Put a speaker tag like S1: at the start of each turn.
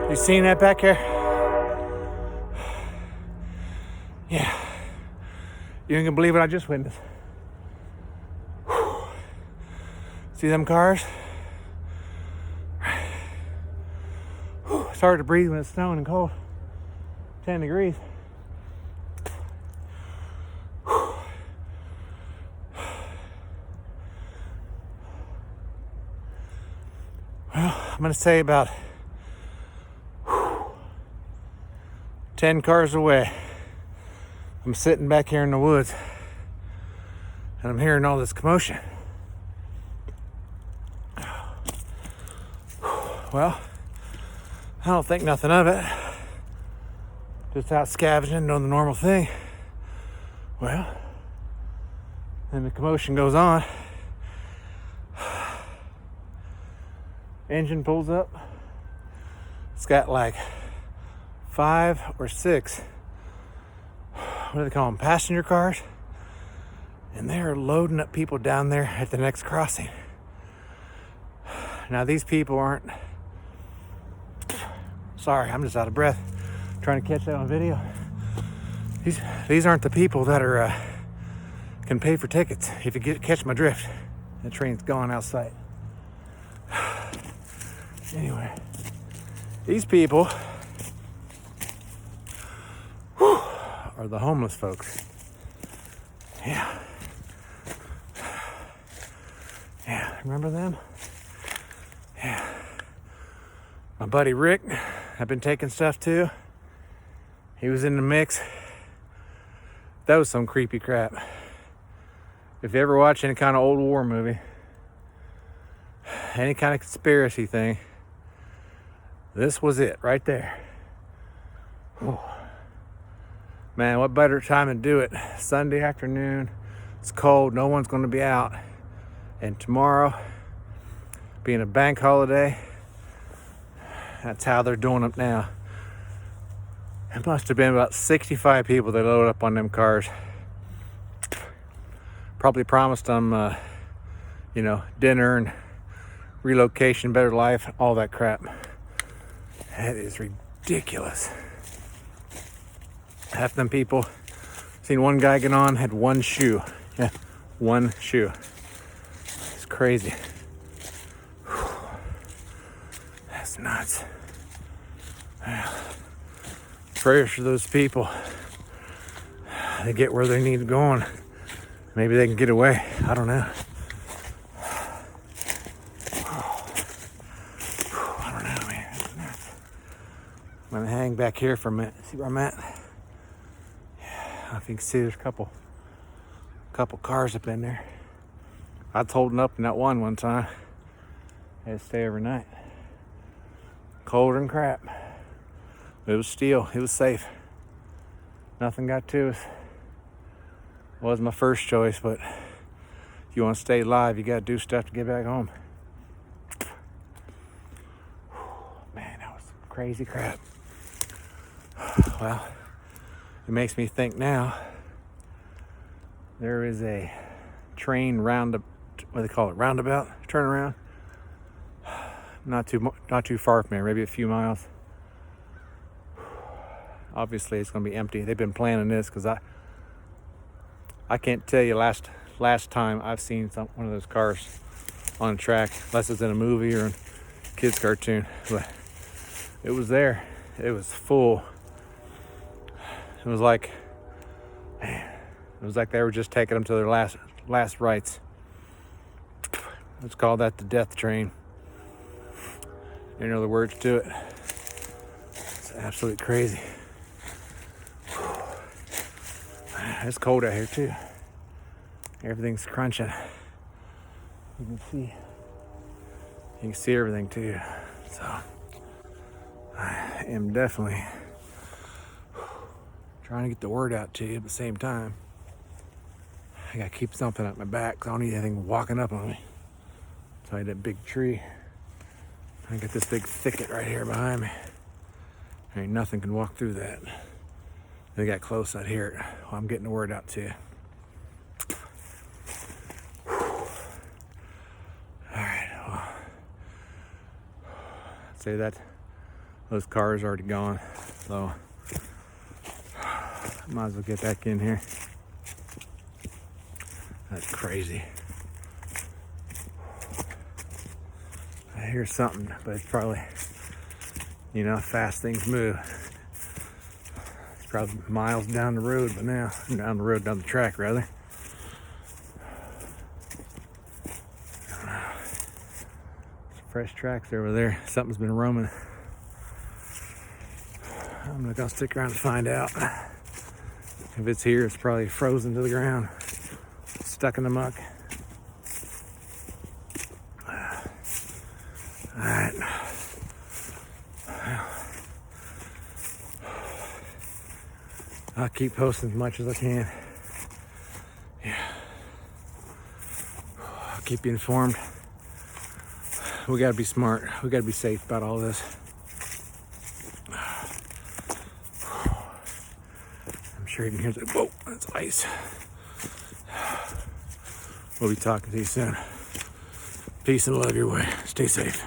S1: You seen that back here? Yeah. You ain't gonna believe what I just witnessed. See them cars? It's hard to breathe when it's snowing and cold. 10 degrees. Well, I'm gonna say about 10 cars away. I'm sitting back here in the woods and I'm hearing all this commotion. Well, I don't think nothing of it. Just out scavenging, doing the normal thing. Well, then the commotion goes on. Engine pulls up. It's got like 5 or 6, what do they call them, passenger cars, and they're loading up people down there at the next crossing. Now these people aren't, sorry, I'm just out of breath trying to catch that on video. These aren't the people that are can pay for tickets. If you catch my drift, the train's gone outside. Anyway, these people are the homeless folks. Yeah, remember them? Yeah. My buddy Rick, I've been taking stuff to. He was in the mix. That was some creepy crap. If you ever watch any kind of old war movie, any kind of conspiracy thing, this was it right there. Whew. Man, what better time to do it? Sunday afternoon, it's cold, no one's going to be out. And tomorrow, being a bank holiday, that's how they're doing it now. It must have been about 65 people that loaded up on them cars. Probably promised them, dinner and relocation, better life, all that crap. That is ridiculous. Half them people, seen one guy get on, had one shoe. Yeah, one shoe. It's crazy. Whew. That's nuts. Well, prayers for those people. They get where they need to go on. Maybe they can get away. I don't know. I don't know, man. It's nuts. I'm gonna hang back here for a minute. See where I'm at? I don't know if you can see there's a couple cars up in there. I was holding up in that one time. I had to stay overnight. Colder than crap. It was steel. It was safe. Nothing got to us. Wasn't my first choice, but if you want to stay alive, you got to do stuff to get back home. Man, that was some crazy crap. Well, it makes me think now. There is a train roundabout, turnaround. Not too far from here, maybe a few miles. Obviously, it's going to be empty. They've been planning this because I can't tell you last time I've seen one of those cars on a track, unless it's in a movie or a kid's cartoon. But it was there. It was full. It was like they were just taking them to their last rites. Let's call that the death train. Any other words to it? It's absolutely crazy. It's cold out here too. Everything's crunching. You can see everything too. So I am definitely trying to get the word out to you at the same time. I gotta keep something at my back because I don't need anything walking up on me. So I had that big tree. I got this big thicket right here behind me. There ain't nothing can walk through that. They got close, I'd hear it. Well, I'm getting the word out to you. All right. Well, say that those cars are already gone, so might as well get back in here. That's crazy. I hear something, but it's probably, you know, fast things move. It's probably miles down the road, but now down the track rather. Fresh tracks over there. Something's been roaming. I'm not gonna stick around to find out. If it's here, it's probably frozen to the ground, stuck in the muck. All right. I'll keep posting as much as I can. Yeah. I'll keep you informed. We gotta be smart. We gotta be safe about all this. I'm sure you can hear that. Whoa, that's ice. We'll be talking to you soon. Peace and love your way. Stay safe.